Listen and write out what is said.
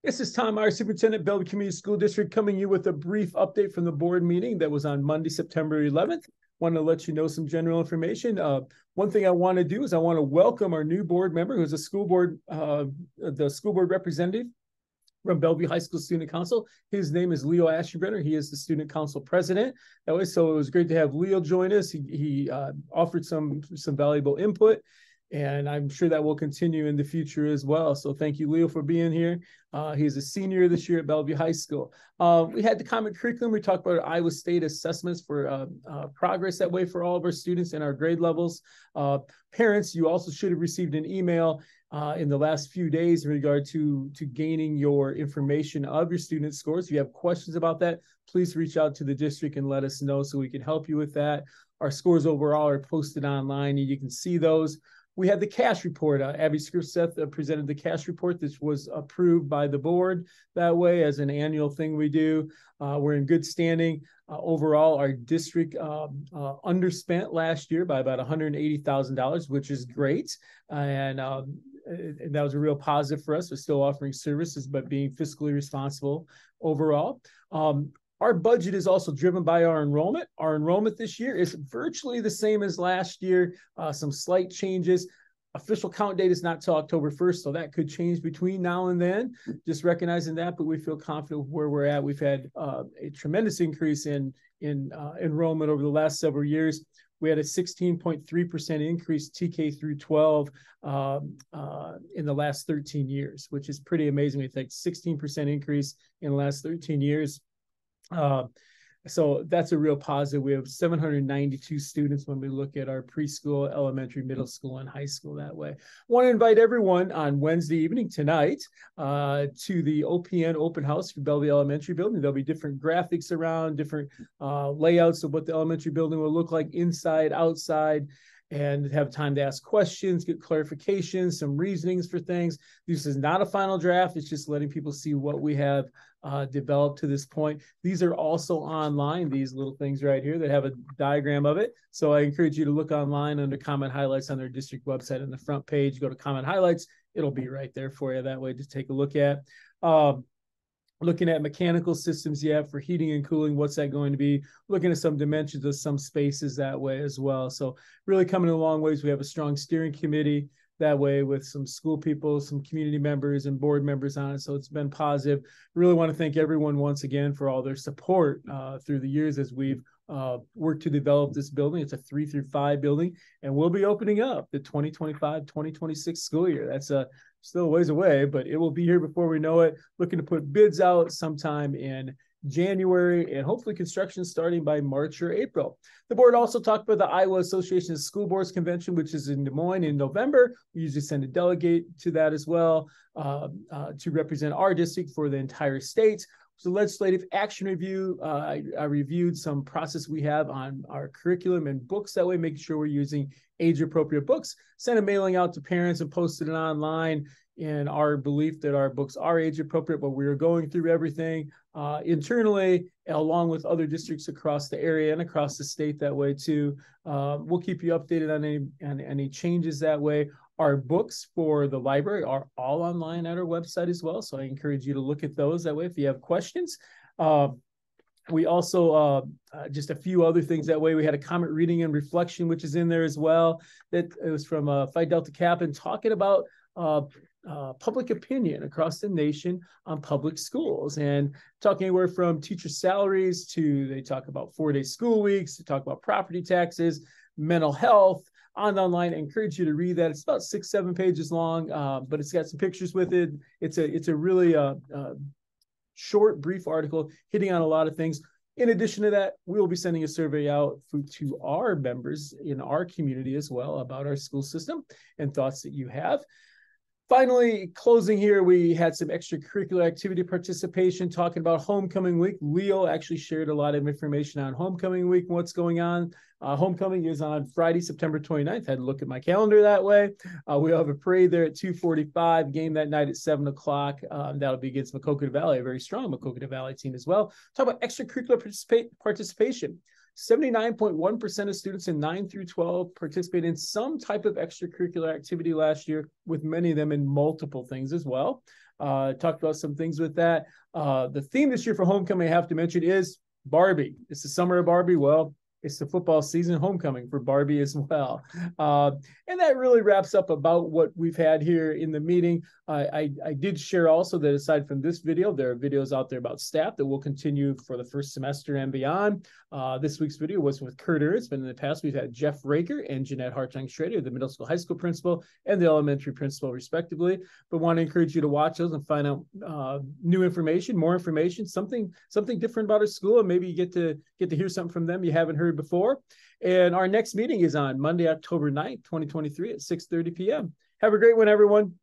This is Tom Meyer, Superintendent, Bellevue Community School District, coming to you with a brief update from the board meeting that was on Monday, September 11th. Want to let you know some general information. One thing I want to do is I want to welcome our new board member, who's a school board, the school board representative from Bellevue High School Student Council. His name is Leo Aschenbrenner. He is the Student Council President. So it was great to have Leo join us. He offered some valuable input, and I'm sure that will continue in the future as well. So thank you, Leo, for being here. He's a senior this year at Bellevue High School. We had the common curriculum. We talked about our Iowa State assessments for progress that way for all of our students in our grade levels. Parents, you also should have received an email in the last few days in regard to gaining your information of your student scores. If you have questions about that, please reach out to the district and let us know so we can help you with that. Our scores overall are posted online, and you can see those. We had the cash report. Abby Scripseth presented the cash report. This was approved by the board that way as an annual thing we do. We're in good standing. Overall, our district underspent last year by about $180,000, which is great. And that was a real positive for us. We're still offering services, but being fiscally responsible overall. Our budget is also driven by our enrollment. Our enrollment this year is virtually the same as last year, some slight changes. Official count date is not till October 1st, so that could change between now and then, just recognizing that, but we feel confident with where we're at. We've had a tremendous increase in enrollment over the last several years. We had a 16.3% increase TK through 12 in the last 13 years, which is pretty amazing. We think 16% increase in the last 13 years. So that's a real positive. We have 792 students when we look at our preschool, elementary, middle school, and high school that way. I want to invite everyone on Wednesday evening tonight to the OPN open house for Bellevue Elementary Building. There'll be different graphics around, different layouts of what the elementary building will look like inside, outside, and have time to ask questions, get clarifications, some reasonings for things. This is not a final draft. It's just letting people see what we have developed to this point. These are also online, these little things right here that have a diagram of it. So I encourage you to look online under comment highlights on their district website on the front page. Go to comment highlights. It'll be right there for you that way to take a look at. Looking at mechanical systems for heating and cooling, what's that going to be? Looking at some dimensions of some spaces that way as well. So really coming a long ways. We have a strong steering committee that way with some school people, some community members and board members on it. So it's been positive. Really want to thank everyone once again for all their support through the years as we've worked to develop this building. It's a 3 through 5 building, and we'll be opening up the 2025-2026 school year. That's still a ways away, but it will be here before we know it. Looking to put bids out sometime in January, and hopefully construction starting by March or April. The board also talked about the Iowa Association of School Boards Convention, which is in Des Moines in November. We usually send a delegate to that as well to represent our district for the entire state. So legislative action review, I reviewed some process we have on our curriculum and books that way, making sure we're using age-appropriate books. Sent a mailing out to parents and posted it online in our belief that our books are age-appropriate, but we are going through everything internally, along with other districts across the area and across the state that way too. We'll keep you updated on any changes that way. Our books for the library are all online at our website as well, so I encourage you to look at those that way if you have questions. We also, just a few other things that way. We had a comment reading and reflection, which is in there as well. That it was from Phi Delta Kappa talking about public opinion across the nation on public schools, and talking anywhere from teacher salaries to, they talk about 4-day school weeks, they talk about property taxes, mental health. Online, I encourage you to read that. It's about 6-7 pages long, but it's got some pictures with it. It's a really short, brief article hitting on a lot of things. In addition to that, we will be sending a survey out to our members in our community as well about our school system and thoughts that you have. Finally, closing here, we had some extracurricular activity participation, talking about homecoming week. Leo actually shared a lot of information on homecoming week and what's going on. Homecoming is on Friday, September 29th. I had to look at my calendar that way. We'll have a parade there at 2:45, game that night at 7 o'clock. That'll be against Maquoketa Valley, a very strong Maquoketa Valley team as well. Talk about extracurricular participation. 79.1% of students in 9 through 12 participated in some type of extracurricular activity last year, with many of them in multiple things as well. Talked about some things with that. The theme this year for homecoming, I have to mention, is Barbie. It's the summer of Barbie. Well, it's the football season, homecoming for Barbie as well. And that really wraps up about what we've had here in the meeting. I did share also that aside from this video, there are videos out there about staff that will continue for the first semester and beyond. This week's video was with Kurt Ernst, but in the past we've had Jeff Raker and Jeanette Hartung-Schrader, the middle school, high school principal, and the elementary principal, respectively. But want to encourage you to watch those and find out new information, more information, something different about our school, and maybe you get to hear something from them you haven't heard before. And our next meeting is on Monday, October 9th, 2023 at 6:30 p.m. Have a great one, everyone.